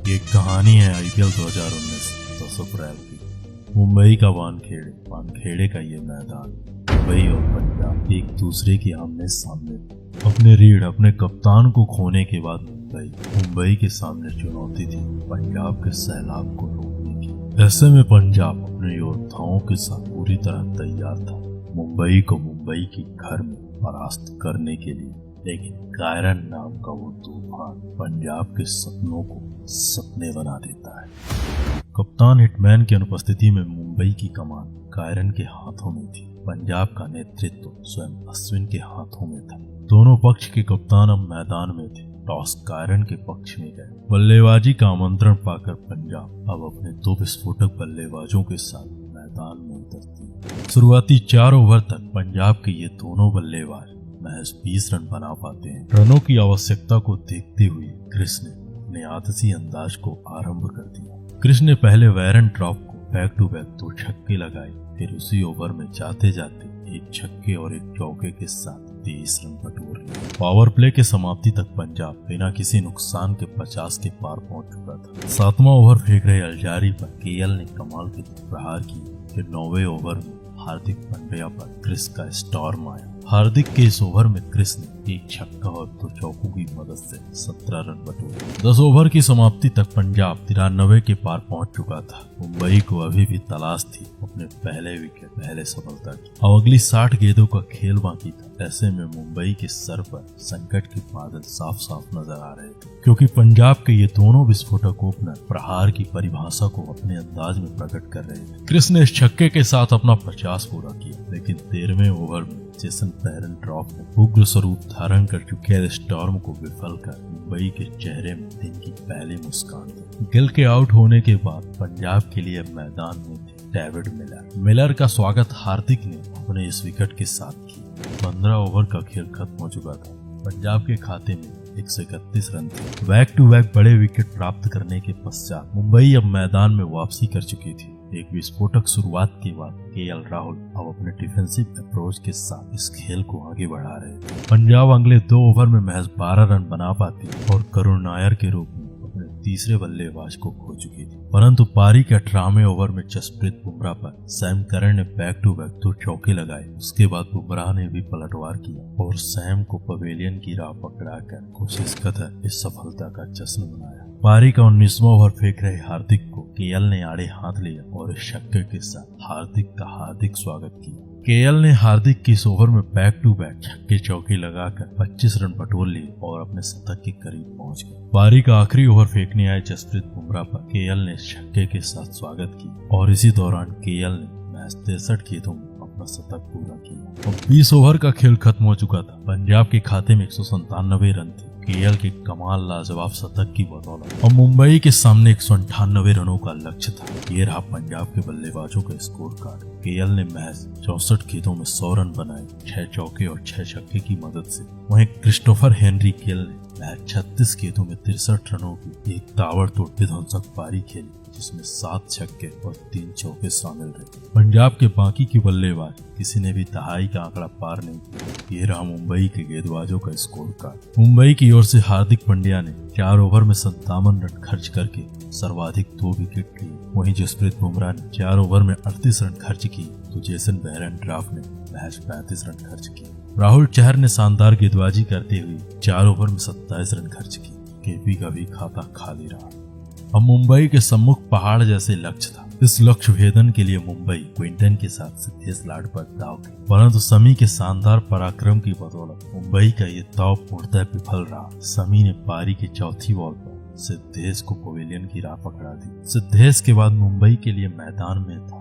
ये कहानी है आईपीएल 2019 10 अप्रैल की। मुंबई का वानखेड़े का ये मैदान, मुंबई और पंजाब एक दूसरे के आमने सामने। अपने रीढ़ अपने कप्तान को खोने के बाद मुंबई के सामने चुनौती थी पंजाब के सैलाब को रोकने की। ऐसे में पंजाब अपने योद्धाओं के साथ पूरी तरह तैयार था मुंबई को मुंबई के घर में परास्त करने के लिए। लेकिन कायरन नाम का वो तूफान पंजाब के सपनों को सपने बना देता है। कप्तान हिटमैन की अनुपस्थिति में मुंबई की कमान कायरन के हाथों में थी। पंजाब का नेतृत्व स्वयं अश्विन के हाथों में था। दोनों पक्ष के कप्तान अब मैदान में थे। टॉस कायरन के पक्ष में गए। बल्लेबाजी का आमंत्रण पाकर पंजाब अब अपने 2 विस्फोटक बल्लेबाजों के साथ मैदान में उतरती है। शुरुआती 4 ओवर तक पंजाब के ये दोनों बल्लेबाज महज 20 रन बना पाते हैं। रनों की आवश्यकता को देखते हुए क्रिस ने अपने आदसी अंदाज को आरंभ कर दिया। क्रिस ने पहले वैरन ड्रॉप को बैक टू बैक 2 छक्के लगाए। फिर उसी ओवर में जाते जाते 1 छक्के और 1 चौके के साथ 23 रन बटोर लिए। पावर प्ले के समाप्ति तक पंजाब बिना किसी नुकसान के 50 के पार पहुंच चुका था। 7वां ओवर फेंक रहे अल्जारी पर केएल ने कमाल के प्रहार किए। फिर 9वें ओवर में हार्दिक पांड्या पर क्रिस का स्टॉर्म आया। हार्दिक के इस ओवर में क्रिस ने 1 छक्का और 2 चौकों की मदद से 17 रन बटोरे। 10 ओवर की समाप्ति तक पंजाब 93 के पार पहुंच चुका था। मुंबई को अभी भी तलाश थी अपने पहले विकेट पहले सफलता की। अब अगली 60 गेंदों का खेल बाकी था। ऐसे में मुंबई के सर पर संकट के बादल साफ साफ नजर आ रहे थे, क्योंकि पंजाब के ये दोनों विस्फोटक ओपनर प्रहार की परिभाषा को अपने अंदाज में प्रकट कर रहे थे। क्रिस ने इस छक्के के साथ अपना 50 पूरा किया, लेकिन 13वें ओवर में जेसन पेरन ड्रॉप में उग्र स्वरूप धारण कर चुके स्टॉर्म को विफल कर मुंबई के चेहरे में दिन की पहली मुस्कान दी। गिल के आउट होने के बाद पंजाब के लिए मैदान में थे डेविड मिलर का स्वागत हार्दिक ने अपने इस विकेट के साथ किया। 15 ओवर का खेल खत्म हो चुका था। पंजाब के खाते में 131 रन थे। बैक टू बैक बड़े विकेट प्राप्त करने के पश्चात मुंबई अब मैदान में वापसी कर चुकी थी। एक विस्फोटक शुरुआत के बाद केएल राहुल अब अपने डिफेंसिव अप्रोच के साथ इस खेल को आगे बढ़ा रहे थे। पंजाब अगले 2 ओवर में महज 12 रन बना पाती और करुण नायर के रूप में अपने तीसरे बल्लेबाज को खो चुकी थी। परंतु पारी के 18वें ओवर में जसप्रीत बुमराह पर सैम करन ने बैक टू बैक 2 चौके लगाए। उसके बाद बुमराह ने भी पलटवार किया और सैम को पवेलियन की राह पकड़ाकर कोशिश कदर इस सफलता का जश्न मनाया। पारी का 19वां ओवर फेंक रहे हार्दिक को केएल ने आड़े हाथ लिया और इस छक्के के साथ हार्दिक का हार्दिक स्वागत किया। केएल ने हार्दिक की इस ओवर में बैक टू बैक छक्के चौके लगाकर 25 रन बटोर लिए और अपने शतक के करीब पहुंच गए। पारी का आखिरी ओवर फेंकने आए जसप्रीत बुमराह पर केएल ने छक्के के साथ स्वागत किया और इसी दौरान केएल ने मैच 63 गेंदों में अपना शतक पूरा किया। और 20 ओवर का खेल खत्म हो चुका था। पंजाब के खाते में 197 रन थे केएल के कमाल लाजवाब शतक की बदौलत। और मुंबई के सामने 198 रनों का लक्ष्य था। ये रहा पंजाब के बल्लेबाजों का स्कोर कार्ड। केएल ने महज 64 गेंदों में 100 रन बनाए 6 चौके और 6 छक्के की मदद से। वहीं क्रिस्टोफर हेनरी गेल ने महज 36 गेंदों में 63 रनों की एक ताबड़तोड़ विध्वंसक पारी खेली, जिसमें 7 छक्के और 3 चौके शामिल रहे। पंजाब के बाकी के बल्लेबाज किसी ने भी दहाई का आंकड़ा पार नहीं किया। ये रहा मुंबई के गेंदबाजों का स्कोर कार्ड। मुंबई की ओर से हार्दिक पांड्या ने 4 ओवर में 57 रन खर्च करके सर्वाधिक 2 विकेट लिए। वहीं जसप्रीत बुमराह ने 4 ओवर में 38 रन खर्च किए तो जेसन बेरन ड्राफ ने महज 35 रन खर्च किए। राहुल चहर ने शानदार गेंदबाजी करते हुए 4 ओवर में 27 रन खर्च किए। केपी का भी खाता खाली रहा। अब मुंबई के सम्मुख पहाड़ जैसे लक्ष्य था। इस लक्ष्य भेदन के लिए मुंबई क्विंटन के साथ सिद्धेश लाड पर दाव की, परंतु समी के शानदार पराक्रम की बदौलत मुंबई का ये दाव पूर्णतः विफल रहा। समी ने पारी के चौथी बॉल पर सिद्धेश को पवेलियन की राह पकड़ा दी। सिद्धेश के बाद मुंबई के लिए मैदान में था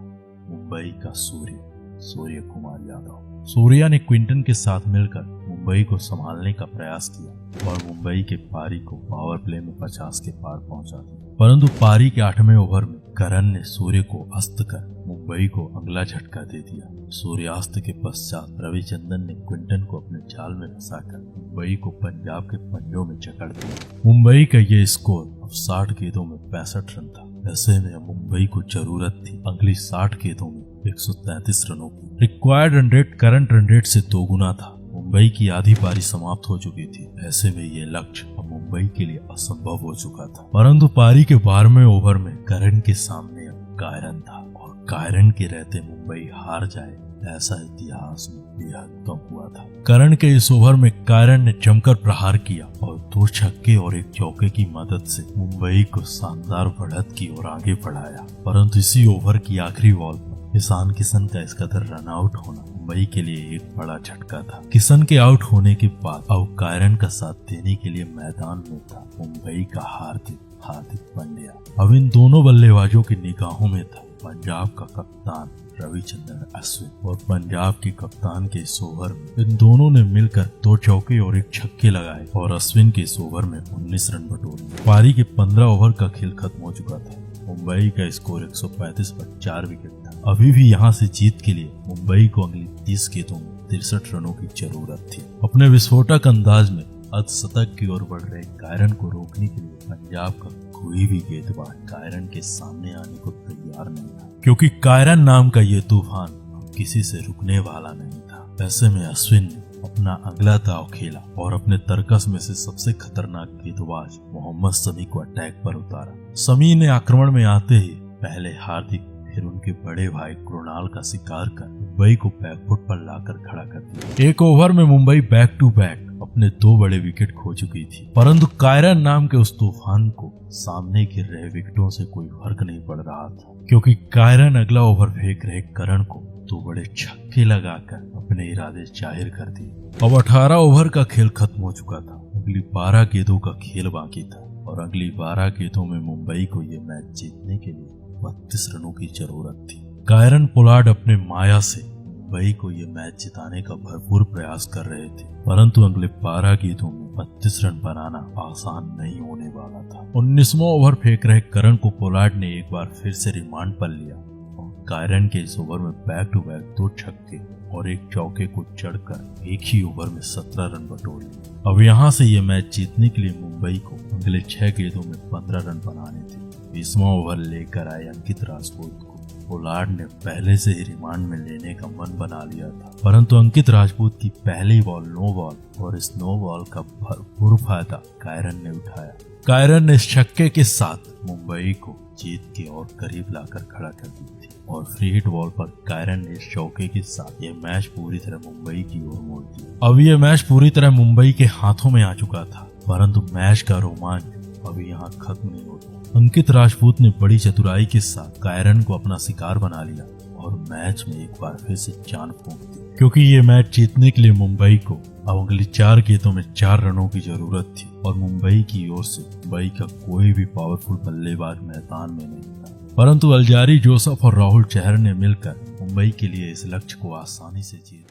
मुंबई का सूर्य कुमार यादव। सूर्या ने क्विंटन के साथ मिलकर मुंबई को संभालने का प्रयास किया और मुंबई के पारी को पावर प्ले में 50 के पार पहुंचा दिया। परंतु पारी के 8वें ओवर में करन ने सूर्य को अस्त कर मुंबई को अगला झटका दे दिया। सूर्यास्त के पश्चात रविचंद्रन ने क्विंटन को अपने जाल में फंसाकर मुंबई को पंजाब के पंजों में जकड़ दिया। मुंबई का ये स्कोर अब 60 गेंदों में 65 रन था। ऐसे में मुंबई को जरूरत थी अगली 60 गेंदों में 133 रनों की। Required run rate current run rate से 2 गुना था। मुंबई की आधी पारी समाप्त हो चुकी थी। ऐसे में ये लक्ष्य अब मुंबई के लिए असंभव हो चुका था। परंतु पारी के 12वें ओवर में करण के सामने अब कायरन था और कायरन के रहते मुंबई हार जाए, ऐसा इतिहास में बेहद कम हुआ था। करण के इस ओवर में कायरन ने जमकर प्रहार किया और 2 छक्के और 1 चौके की मदद से मुंबई को शानदार बढ़त की ओर आगे बढ़ाया। परंतु इसी ओवर की आखिरी बॉल पर ईशान किशन का इस कदर रन आउट होना मुंबई के लिए एक बड़ा झटका था। किशन के आउट होने के बाद अब कायरन का साथ देने के लिए मैदान में था मुंबई का हार्दिक पांड्या। अब इन दोनों बल्लेबाजों की निगाहों में था पंजाब का कप्तान रविचंद्रन अश्विन, और पंजाब के कप्तान के इस ओवर में इन दोनों ने मिलकर 2 चौके और 1 छक्के लगाए और अश्विन के इस ओवर में 19 रन बटोरे। पारी के 15 ओवर का खेल खत्म हो चुका था। मुंबई का स्कोर 135 पर 4 विकेट था। अभी भी यहाँ से जीत के लिए मुंबई को अगली 30 गेंदों में 63 रनों की जरूरत थी। अपने विस्फोटक अंदाज में अर्धशतक की ओर बढ़ रहे कायरन को रोकने के लिए पंजाब का कोई भी गेंदबाज कायरन के सामने आने को तैयार नहीं था, क्योंकि कायरन नाम का ये तूफान किसी से रुकने वाला नहीं था। ऐसे में अश्विन ने अपना अगला दांव खेला और अपने तर्कस में से सबसे खतरनाक गेंदबाज मोहम्मद शमी को अटैक पर उतारा। शमी ने आक्रमण में आते ही पहले हार्दिक फिर उनके बड़े भाई कृणाल का शिकार कर मुंबई को बैकफुट पर लाकर खड़ा कर दिया। एक ओवर में मुंबई बैक टू बैक अपने 2 बड़े विकेट खो चुकी थी, परंतु कायरन नाम के उस तूफान को सामने गिर रहे विकेटों से कोई फर्क नहीं पड़ रहा था, क्योंकि कायरन अगला ओवर फेंक रहे करण को 2 बड़े छक्के लगाकर अपने इरादे जाहिर कर दिए। अब 18 ओवर का खेल खत्म हो चुका था। अगली 12 गेंदों का खेल बाकी था और अगली 12 गेंदों में मुंबई को ये मैच जीतने के लिए 32 रनों की जरूरत थी। कायरन पोलार्ड अपने माया से मुंबई को ये मैच जिताने का भरपूर प्रयास कर रहे थे, परंतु अगले 12 गेंदों में 32 रन बनाना आसान नहीं होने वाला था। 19वां ओवर फेंक रहे करण को पोलार्ड ने एक बार फिर से रिमांड पर लिया और कायरन के इस ओवर में बैक टू बैक 2 छक्के और 1 चौके को चढ़कर एक ही ओवर में 17 रन बटोर लिए। अब यहाँ से ये मैच जीतने के लिए मुंबई को अगले 6 गेंदों में 15 रन बनाने थे। 20वां ओवर लेकर आए अंकित राजपूत को पोलार्ड ने पहले से ही रिमांड में लेने का मन बना लिया था, परंतु अंकित राजपूत की पहली बॉल नो बॉल और इस नो बॉल का भरपूर फायदा कायरन ने उठाया। कायरन ने इस छक्के के साथ मुंबई को जीत के और करीब लाकर खड़ा कर दी थी और फ्री हिट बॉल पर कायरन ने इस चौके के साथ ये मैच पूरी तरह मुंबई की ओर मोड़ दिया। अब ये मैच पूरी तरह मुंबई के हाथों में आ चुका था, परंतु मैच का रोमांच अभी यहाँ खत्म नहीं होता। अंकित राजपूत ने बड़ी चतुराई के साथ कायरन को अपना शिकार बना लिया और मैच में एक बार फिर से जान फूंक दी, क्योंकि ये मैच जीतने के लिए मुंबई को अब अगली 4 गेंदों में 4 रनों की जरूरत थी और मुंबई की ओर से मुंबई का कोई भी पावरफुल बल्लेबाज मैदान में नहीं था, परंतु अल्जारी जोसेफ और राहुल चहर ने मिलकर मुंबई के लिए इस लक्ष्य को आसानी से जीत